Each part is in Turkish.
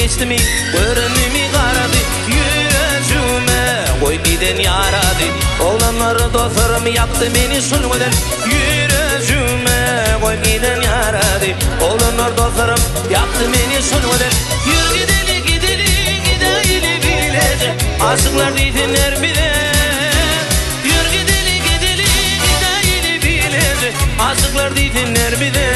geçti mi? Görünümü karadı yüreğime. Koy giden yaradı. Olanları dostlarım yaptı beni son model yüreğime. Koy giden yaradı. Olanlar dostlarım yaptı beni son model. Yürü gidelim gidelim gidelim bilece. Aşıklar dinler bile. Yürü gidelim gidelim gidelim bilece. Aşıklar dinler bile.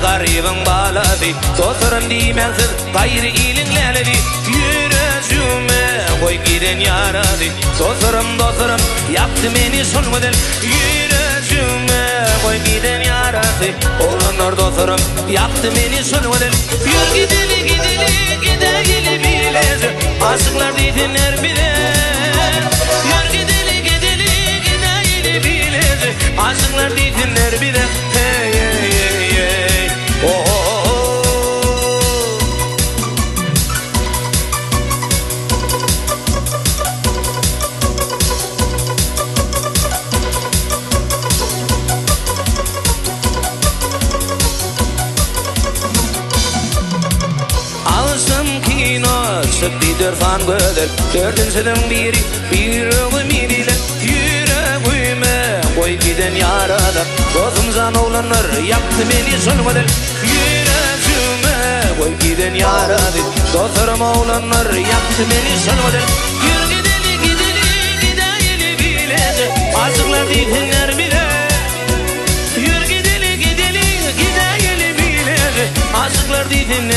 Garibim bağladı, dostlarım dimensiz gayrı ilinlerdi. Yüreğime koy giden yaradı. Dostlarım yaptı beni son model. Yüreğime koy giden yaradı. Olanlar dostlarım yaptı beni son model. Yürü gidelim gidelim gidelim bilece. Aşıklar dinler bile. Yürü gidelim gidelim gidelim bilece. Aşıklar dinler bile. Hey hey hey hey. Bir dörfan göder, dördüncüden biri ümidiyle yüreğime koy giden yarada. Dostumuzdan olanlar yaptı beni son model. Yüreğime koy giden yaradı. Dostlarım olanlar yaptı beni son model. Yürü gidelim gidelim gidelim bilece. Aşıklar dinler bile. Yürü gidelim gidelim gidelim bilece. Aşıklar dinler